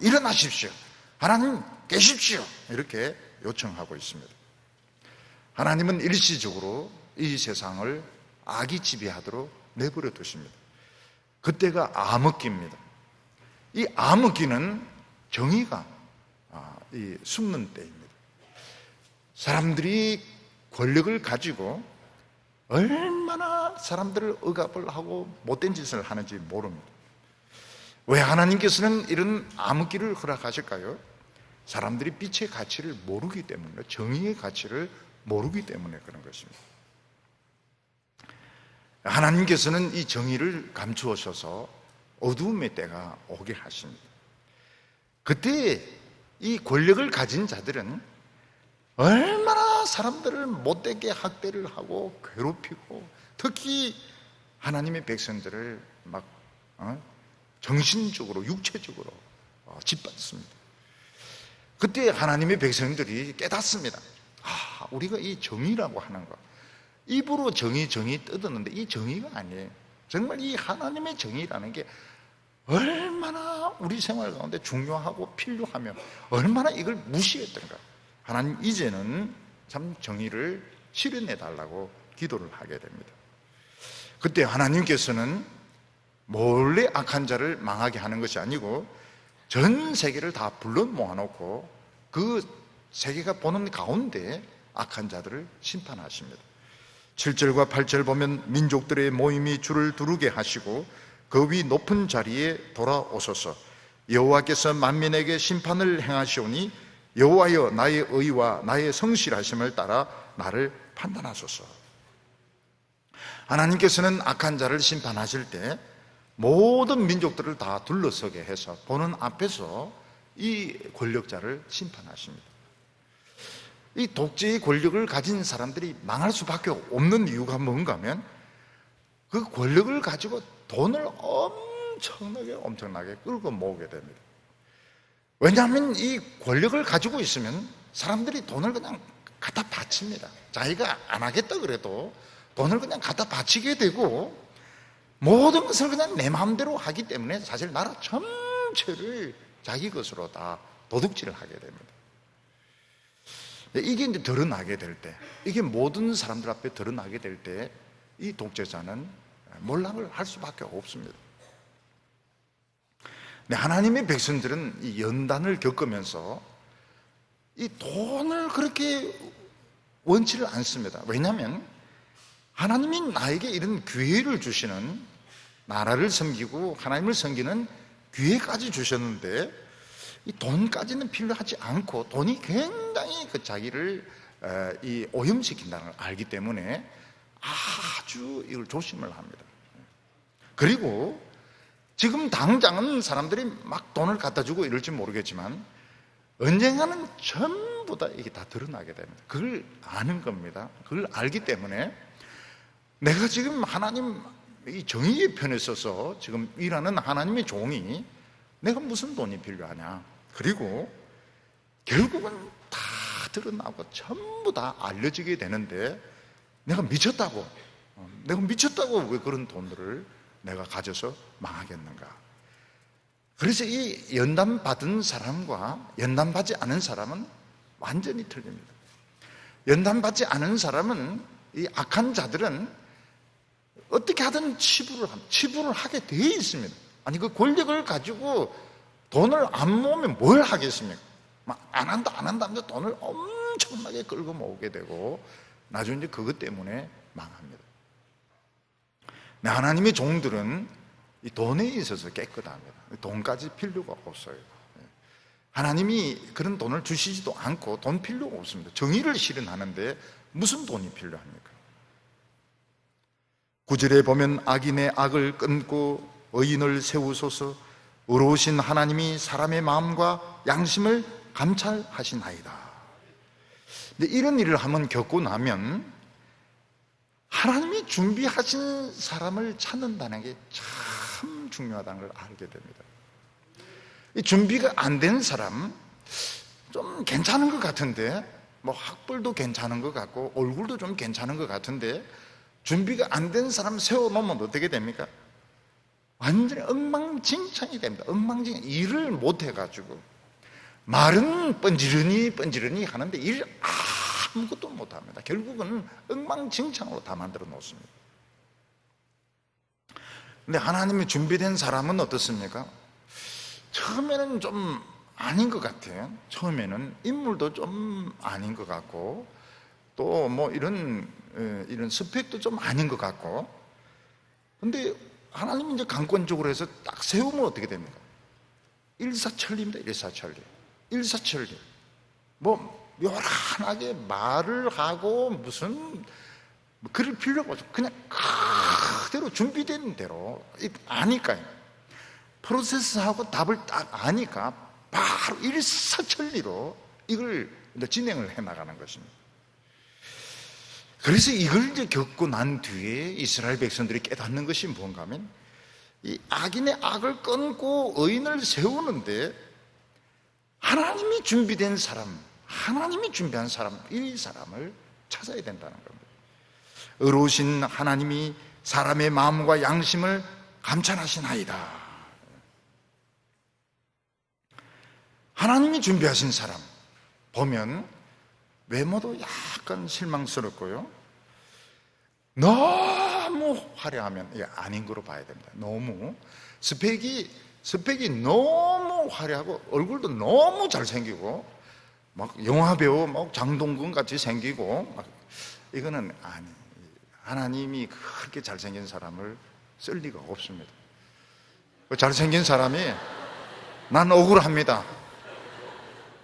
일어나십시오. 하나님 계십시오. 이렇게 요청하고 있습니다. 하나님은 일시적으로 이 세상을 악이 지배하도록 내버려 두십니다. 그때가 암흑기입니다. 이 암흑기는 정의가 숨는 때입니다. 사람들이 권력을 가지고 얼마나 사람들을 억압을 하고 못된 짓을 하는지 모릅니다. 왜 하나님께서는 이런 암흑기를 허락하실까요? 사람들이 빛의 가치를 모르기 때문에, 정의의 가치를 모르기 때문에 그런 것입니다. 하나님께서는 이 정의를 감추어셔서 어두움의 때가 오게 하십니다. 그때 이 권력을 가진 자들은 얼마나 사람들을 못되게 학대를 하고 괴롭히고 특히 하나님의 백성들을 막 정신적으로 육체적으로 짓밟습니다. 그때 하나님의 백성들이 깨닫습니다. 우리가 이 정의라고 하는 거 입으로 정의 뜯었는데 이 정의가 아니에요. 정말 이 하나님의 정의라는 게 얼마나 우리 생활 가운데 중요하고 필요하며 얼마나 이걸 무시했던가. 하나님 이제는 참 정의를 실현해 달라고 기도를 하게 됩니다. 그때 하나님께서는 몰래 악한 자를 망하게 하는 것이 아니고 전 세계를 다 불러 모아놓고 그 세계가 보는 가운데 악한 자들을 심판하십니다. 7절과 8절 보면 민족들의 모임이 줄을 두르게 하시고 그 위 높은 자리에 돌아오소서. 여호와께서 만민에게 심판을 행하시오니 여호와여 나의 의와 나의 성실하심을 따라 나를 판단하소서. 하나님께서는 악한 자를 심판하실 때 모든 민족들을 다 둘러서게 해서 보는 앞에서 이 권력자를 심판하십니다. 이 독재의 권력을 가진 사람들이 망할 수밖에 없는 이유가 뭔가 하면 그 권력을 가지고 돈을 엄청나게 끌고 모으게 됩니다. 왜냐하면 이 권력을 가지고 있으면 사람들이 돈을 그냥 갖다 바칩니다. 자기가 안 하겠다 그래도 돈을 그냥 갖다 바치게 되고 모든 것을 그냥 내 마음대로 하기 때문에 사실 나라 전체를 자기 것으로 다 도둑질을 하게 됩니다. 이게 이제 드러나게 될 때, 이게 모든 사람들 앞에 드러나게 될 때 이 독재자는 몰락을 할 수밖에 없습니다. 근데 하나님의 백성들은 이 연단을 겪으면서 이 돈을 그렇게 원치를 않습니다. 왜냐하면 하나님이 나에게 이런 기회를 주시는, 나라를 섬기고 하나님을 섬기는 기회까지 주셨는데 이 돈까지는 필요하지 않고 돈이 굉장히 그 자기를 이 오염시킨다는 걸 알기 때문에 아주 이걸 조심을 합니다. 그리고 지금 당장은 사람들이 막 돈을 갖다 주고 이럴지 모르겠지만 언젠가는 전부 다 이게 다 드러나게 됩니다. 그걸 아는 겁니다. 그걸 알기 때문에 내가 지금 하나님 이 정의의 편에 서서 지금 일하는 하나님의 종이 내가 무슨 돈이 필요하냐. 그리고 결국은 다 드러나고 전부 다 알려지게 되는데 내가 미쳤다고 왜 그런 돈들을 내가 가져서 망하겠는가. 그래서 이 연단 받은 사람과 연단 받지 않은 사람은 완전히 틀립니다. 연단 받지 않은 사람은, 이 악한 자들은 어떻게 하든 치부를 하게 돼 있습니다. 아니, 그 권력을 가지고 돈을 안 모으면 뭘 하겠습니까? 막 안 한다 하면서 돈을 엄청나게 끌고 모으게 되고 나중에 이제 그것 때문에 망합니다. 하나님의 종들은 이 돈에 있어서 깨끗합니다. 돈까지 필요가 없어요. 하나님이 그런 돈을 주시지도 않고 돈 필요가 없습니다. 정의를 실현하는데 무슨 돈이 필요합니까? 9절에 보면 악인의 악을 끊고 의인을 세우소서, 의로우신 하나님이 사람의 마음과 양심을 감찰하시나이다. 근데 이런 일을 한번 겪고 나면 하나님이 준비하신 사람을 찾는다는 게 참 중요하다는 걸 알게 됩니다. 이 준비가 안 된 사람, 좀 괜찮은 것 같은데, 뭐 학벌도 괜찮은 것 같고 얼굴도 좀 괜찮은 것 같은데, 준비가 안 된 사람 세워놓으면 어떻게 됩니까? 완전히 엉망진창이 됩니다. 엉망진창. 일을 못 해가지고 말은 뻔지르니 하는데 일 아무것도 못 합니다. 결국은 엉망진창으로 다 만들어 놓습니다. 근데 하나님이 준비된 사람은 어떻습니까? 처음에는 좀 아닌 것 같아요. 처음에는 인물도 좀 아닌 것 같고, 또 뭐 이런 스펙도 좀 아닌 것 같고. 근데 하나님이 이제 강권적으로 해서 딱 세우면 어떻게 됩니까? 일사천리입니다. 일사천리. 뭐 요란하게 말을 하고 무슨 그럴 필요가 없어. 그냥 그대로 준비된 대로 아니까요. 프로세스하고 답을 딱 아니까 바로 일사천리로 이걸 이제 진행을 해 나가는 것입니다. 그래서 이걸 이제 겪고 난 뒤에 이스라엘 백성들이 깨닫는 것이 뭔가 하면, 이 악인의 악을 끊고 의인을 세우는데 하나님이 준비된 사람, 하나님이 준비한 사람, 이 사람을 찾아야 된다는 겁니다. 의로우신 하나님이 사람의 마음과 양심을 감찰하시나이다. 하나님이 준비하신 사람 보면 외모도 약간 실망스럽고요, 너무 화려하면 이게 아닌 거로 봐야 됩니다. 너무 스펙이 너무 화려하고 얼굴도 너무 잘생기고 막 영화배우 막 장동건 같이 생기고 막, 이거는 아니, 하나님이 그렇게 잘생긴 사람을 쓸 리가 없습니다. 잘생긴 사람이 난 억울합니다.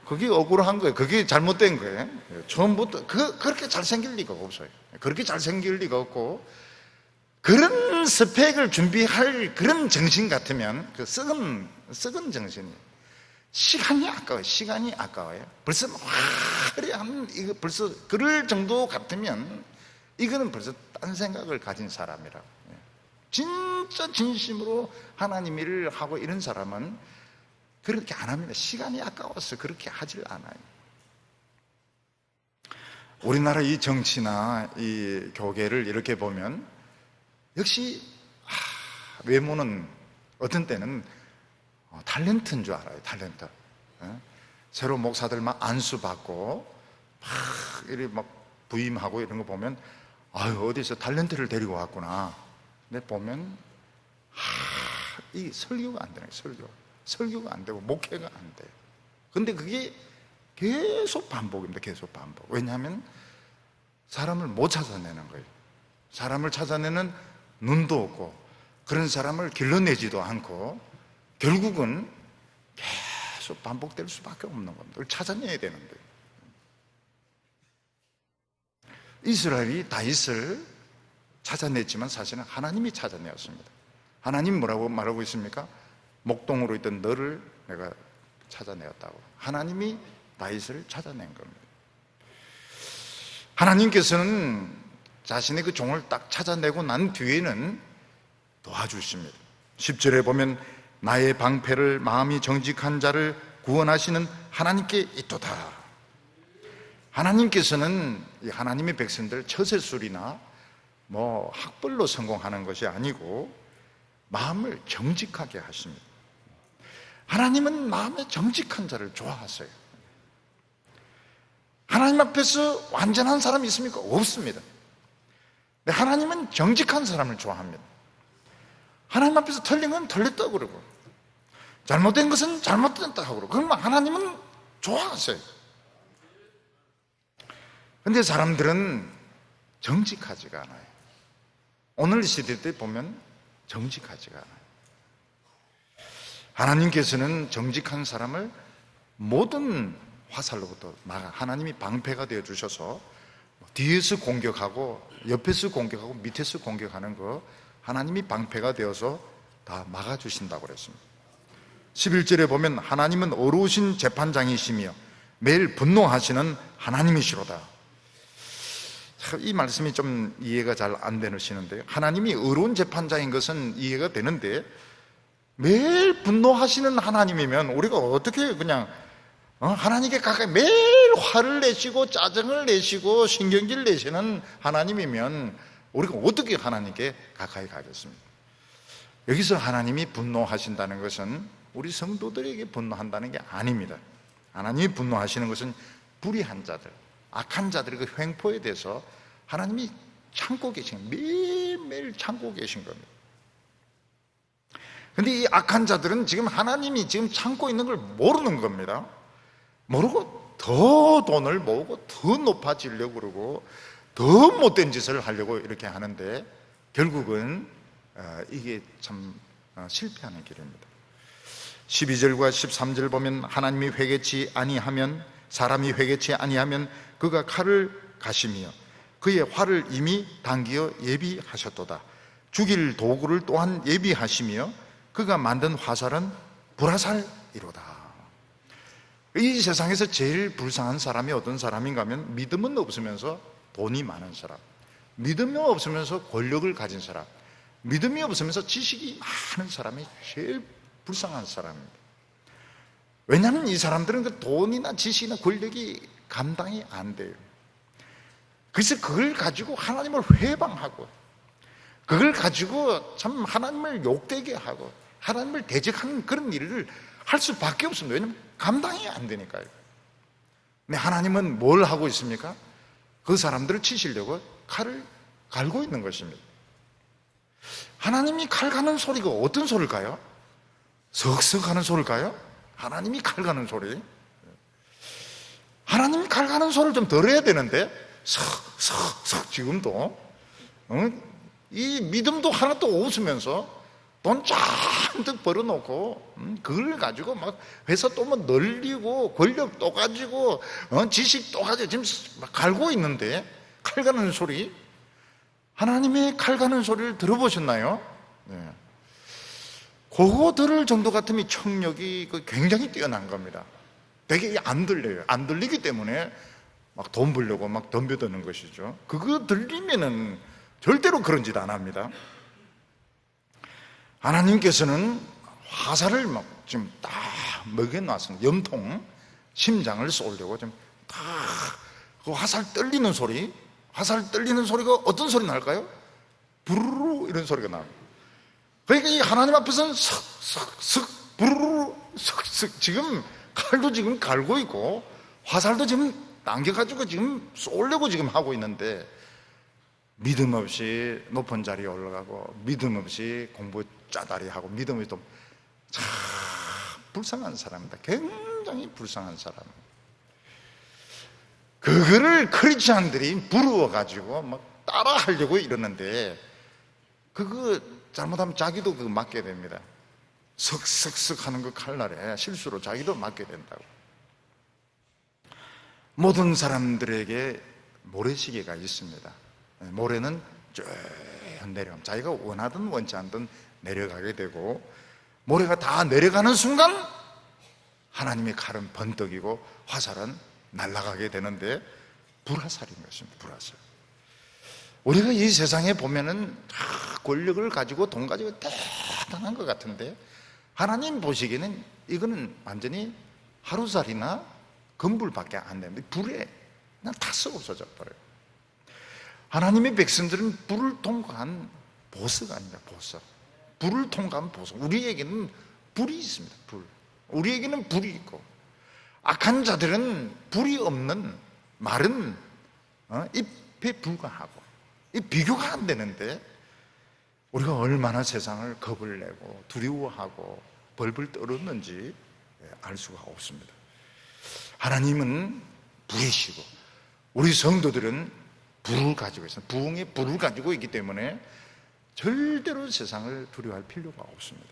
그게 억울한 거예요. 그게 잘못된 거예요. 처음부터 그렇게 잘생길 리가 없어요. 그렇게 잘생길 리가 없고, 그런 스펙을 준비할 그런 정신 같으면, 그 썩은 정신이, 시간이 아까워요. 벌써 화려한, 이거 벌써 그럴 정도 같으면 이거는 벌써 딴 생각을 가진 사람이라고. 진짜 진심으로 하나님 일을 하고 이런 사람은 그렇게 안 합니다. 시간이 아까워서 그렇게 하질 않아요. 우리나라 이 정치나 이 교계를 이렇게 보면 역시 외모는 어떤 때는 탤런트인 줄 알아요. 탤런트. 새로 목사들 막 안수받고 막 이렇게 막 부임하고 이런 거 보면, 아유, 어디서 탤런트를 데리고 왔구나. 근데 보면 이 설교가 안 되네. 설교가 안 되고 목회가 안 돼요. 근데 그게 계속 반복입니다. 계속 반복. 왜냐하면 사람을 못 찾아내는 거예요. 사람을 찾아내는 눈도 없고 그런 사람을 길러내지도 않고 결국은 계속 반복될 수밖에 없는 겁니다. 그걸 찾아내야 되는데, 이스라엘이 다윗을 찾아냈지만 사실은 하나님이 찾아내었습니다. 하나님 뭐라고 말하고 있습니까? 목동으로 있던 너를 내가 찾아내었다고. 하나님이 다윗을 찾아낸 겁니다. 하나님께서는 자신의 그 종을 딱 찾아내고 난 뒤에는 도와주십니다. 10절에 보면 나의 방패를 마음이 정직한 자를 구원하시는 하나님께 있도다. 하나님께서는 이 하나님의 백성들 처세술이나 뭐 학벌로 성공하는 것이 아니고 마음을 정직하게 하십니다. 하나님은 마음에 정직한 자를 좋아하세요. 하나님 앞에서 완전한 사람이 있습니까? 없습니다. 근데 하나님은 정직한 사람을 좋아합니다. 하나님 앞에서 틀린 건 틀렸다고 그러고 잘못된 것은 잘못됐다고 하고 그러면 하나님은 좋아하세요. 근데 사람들은 정직하지가 않아요. 오늘 시대 때 보면 정직하지가 않아요. 하나님께서는 정직한 사람을 모든 화살로부터 막아 하나님이 방패가 되어 주셔서 뒤에서 공격하고 옆에서 공격하고 밑에서 공격하는 거 하나님이 방패가 되어서 다 막아주신다고 그랬습니다. 11절에 보면 하나님은 어루신 재판장이시며 매일 분노하시는 하나님이시로다. 이 말씀이 좀 이해가 잘 안 되시는데요. 하나님이 의로운 재판장인 것은 이해가 되는데 매일 분노하시는 하나님이면 우리가 어떻게 그냥 하나님께 가까이 매일 화를 내시고 짜증을 내시고 신경질 내시는 하나님이면 우리가 어떻게 하나님께 가까이 가겠습니까? 여기서 하나님이 분노하신다는 것은 우리 성도들에게 분노한다는 게 아닙니다. 하나님이 분노하시는 것은 불의한 자들, 악한 자들의 그 횡포에 대해서 하나님이 참고 계신 거예요. 매일매일 참고 계신 겁니다. 근데 이 악한 자들은 지금 하나님이 지금 참고 있는 걸 모르는 겁니다. 모르고 더 돈을 모으고 더 높아지려고 그러고 더 못된 짓을 하려고 이렇게 하는데 결국은 이게 참 실패하는 길입니다. 12절과 13절 보면 하나님이 회개치 아니하면 사람이 회개치 아니하면 그가 칼을 가시며 그의 활을 이미 당기어 예비하셨도다. 죽일 도구를 또한 예비하시며 그가 만든 화살은 불화살이로다. 이 세상에서 제일 불쌍한 사람이 어떤 사람인가 하면 믿음은 없으면서 돈이 많은 사람, 믿음이 없으면서 권력을 가진 사람, 믿음이 없으면서 지식이 많은 사람이 제일 불쌍한 사람입니다. 왜냐하면 이 사람들은 그 돈이나 지식이나 권력이 감당이 안 돼요. 그래서 그걸 가지고 하나님을 회방하고 그걸 가지고 참 하나님을 욕되게 하고 하나님을 대적하는 그런 일을 할 수밖에 없습니다. 왜냐하면 감당이 안 되니까요. 근데 하나님은 뭘 하고 있습니까? 그 사람들을 치시려고 칼을 갈고 있는 것입니다. 하나님이 칼 가는 소리가 어떤 소리일까요? 석석 하는 소리일까요? 하나님이 칼 가는 소리. 하나님이 칼 가는 소리를 좀 들어야 되는데 석석석 지금도 이 믿음도 하나도 없으면서 돈 잔뜩 벌어놓고 그걸 가지고 막 회사 또 뭐 늘리고 권력 또 가지고 지식 또 가지고 지금 막 갈고 있는데 칼 가는 소리, 하나님의 칼 가는 소리를 들어보셨나요? 네. 그거 들을 정도 같으면 청력이 굉장히 뛰어난 겁니다. 되게 안 들려요. 안 들리기 때문에 막 돈 벌려고 막 덤벼드는 것이죠. 그거 들리면은 절대로 그런 짓 안 합니다. 하나님께서는 화살을 막 지금 딱 먹여놨습니다. 염통, 심장을 쏘려고 지금 딱 그 화살 떨리는 소리, 화살 떨리는 소리가 어떤 소리 날까요? 부르르 이런 소리가 나요. 그러니까 이 하나님 앞에서는 석석석 부르르 석석 지금 칼도 지금 갈고 있고 화살도 지금 당겨가지고 지금 쏘려고 지금 하고 있는데 믿음 없이 높은 자리에 올라가고 믿음 없이 공부 짜다리 하고 믿음 없이 또 참 불쌍한 사람이다. 굉장히 불쌍한 사람. 그거를 크리스찬들이 부러워가지고 막 따라하려고 이러는데 그거 잘못하면 자기도 그거 맞게 됩니다. 석석석 하는 그 칼날에 실수로 자기도 맞게 된다고. 모든 사람들에게 모래시계가 있습니다. 모래는 쭉 내려가면 자기가 원하든 원치 않든 내려가게 되고 모래가 다 내려가는 순간 하나님의 칼은 번떡이고 화살은 날아가게 되는데 불화살인 것입니다. 불화살. 우리가 이 세상에 보면은 권력을 가지고 돈 가지고 대단한 것 같은데 하나님 보시기에는 이거는 완전히 하루살이나 금불밖에 안 됩니다. 불에 그냥 다 썩어져 버려요. 하나님의 백성들은 불을 통과한 보석가 아닙니다. 보석. 불을 통과한 보석. 우리에게는 불이 있습니다. 불. 우리에게는 불이 있고, 악한 자들은 불이 없는 마른 잎에 불과하고, 이 비교가 안 되는데 우리가 얼마나 세상을 겁을 내고 두려워하고 벌벌 떨었는지 알 수가 없습니다. 하나님은 불이시고 우리 성도들은 불을 가지고 있어요. 부흥의 불을 가지고 있기 때문에 절대로 세상을 두려워할 필요가 없습니다.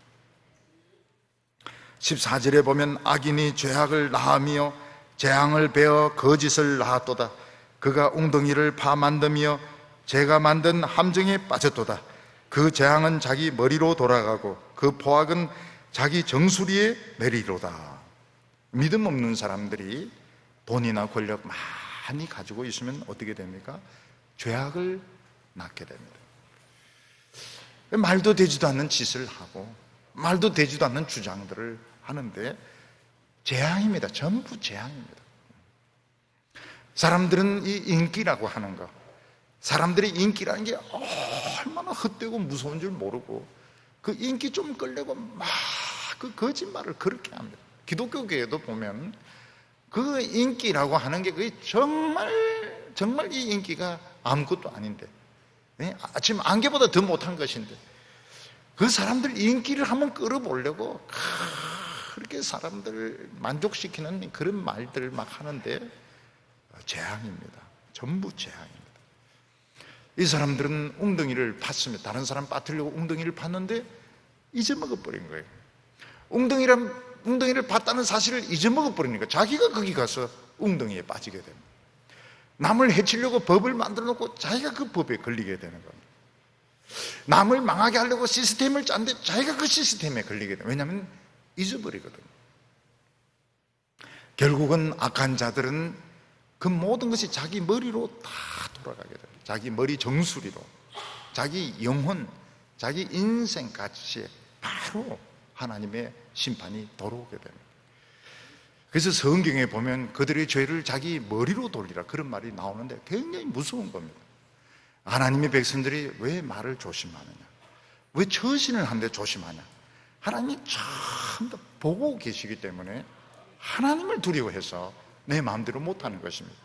14절에 보면 악인이 죄악을 낳으며 재앙을 베어 거짓을 낳았도다. 그가 웅덩이를 파 만들며 제가 만든 함정에 빠졌도다. 그 재앙은 자기 머리로 돌아가고 그 포악은 자기 정수리에 내리로다. 믿음 없는 사람들이 돈이나 권력 많이 가지고 있으면 어떻게 됩니까? 죄악을 낳게 됩니다. 말도 되지도 않는 짓을 하고 말도 되지도 않는 주장들을 하는데 재앙입니다. 전부 재앙입니다. 사람들은 이 인기라고 하는 거, 사람들이 인기라는 게 얼마나 헛되고 무서운 줄 모르고 그 인기 좀 끌려고 막 그 거짓말을 그렇게 합니다. 기독교계에도 보면 그 인기라고 하는 게 그게 정말 이 인기가 아무것도 아닌데, 아침 안개보다 더 못한 것인데 그 사람들 인기를 한번 끌어보려고 그렇게 사람들을 만족시키는 그런 말들을 막 하는데 재앙입니다. 전부 재앙입니다. 이 사람들은 웅덩이를 팠습니다. 다른 사람 빠뜨리려고 웅덩이를 팠는데 잊어먹어버린 거예요. 웅덩이를 팠다는 사실을 잊어먹어버리니까 자기가 거기 가서 웅덩이에 빠지게 됩니다. 남을 해치려고 법을 만들어 놓고 자기가 그 법에 걸리게 되는 겁니다. 남을 망하게 하려고 시스템을 짰는데 자기가 그 시스템에 걸리게 돼요. 왜냐하면 잊어버리거든요. 결국은 악한 자들은 그 모든 것이 자기 머리로 다 돌아가게 돼요. 자기 머리 정수리로, 자기 영혼, 자기 인생까지 바로 하나님의 심판이 돌아오게 됩니다. 그래서 성경에 보면 그들의 죄를 자기 머리로 돌리라 그런 말이 나오는데 굉장히 무서운 겁니다. 하나님의 백성들이 왜 말을 조심하느냐, 왜 처신을 하는데 조심하냐, 하나님이 참 보고 계시기 때문에 하나님을 두려워해서 내 마음대로 못하는 것입니다.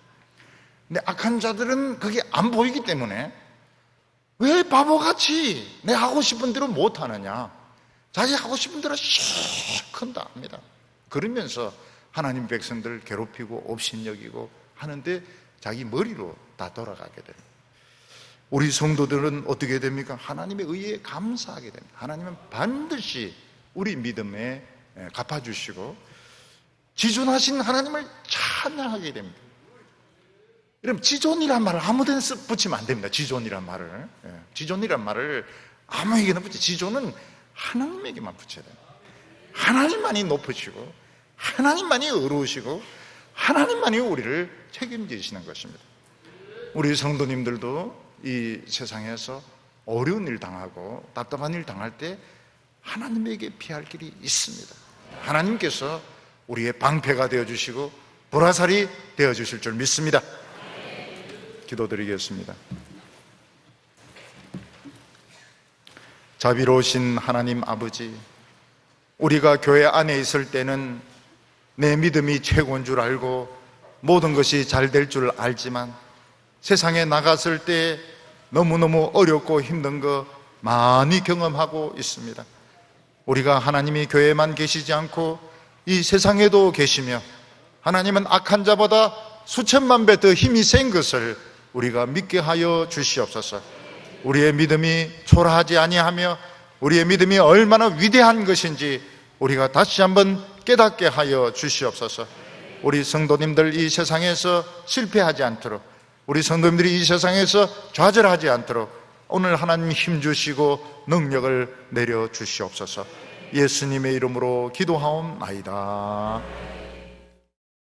근데 악한 자들은 그게 안 보이기 때문에 왜 바보같이 내 하고 싶은 대로 못하느냐, 자기 하고 싶은 대로 시큰다 합니다. 그러면서 하나님 백성들을 괴롭히고 업신여기고 하는데 자기 머리로 다 돌아가게 됩니다. 우리 성도들은 어떻게 됩니까? 하나님의 의에 감사하게 됩니다. 하나님은 반드시 우리 믿음에 갚아주시고 지존하신 하나님을 찬양하게 됩니다. 여러분, 지존이란 말을 아무데나 붙이면 안 됩니다. 지존이란 말을. 지존이란 말을 아무에게나 붙이지. 지존은 하나님에게만 붙여야 됩니다. 하나님만이 높으시고 하나님만이 의로우시고 하나님만이 우리를 책임지시는 것입니다. 우리 성도님들도 이 세상에서 어려운 일 당하고 답답한 일 당할 때 하나님에게 피할 길이 있습니다. 하나님께서 우리의 방패가 되어주시고 보라살이 되어주실 줄 믿습니다. 기도드리겠습니다. 자비로우신 하나님 아버지, 우리가 교회 안에 있을 때는 내 믿음이 최고인 줄 알고 모든 것이 잘 될 줄 알지만 세상에 나갔을 때 너무너무 어렵고 힘든 거 많이 경험하고 있습니다. 우리가 하나님이 교회에만 계시지 않고 이 세상에도 계시며 하나님은 악한 자보다 수천만 배 더 힘이 센 것을 우리가 믿게 하여 주시옵소서. 우리의 믿음이 초라하지 아니하며 우리의 믿음이 얼마나 위대한 것인지 우리가 다시 한번 깨닫게 하여 주시옵소서. 우리 성도님들 이 세상에서 실패하지 않도록, 우리 성도님들이 이 세상에서 좌절하지 않도록 오늘 하나님 힘주시고 능력을 내려 주시옵소서. 예수님의 이름으로 기도하옵나이다.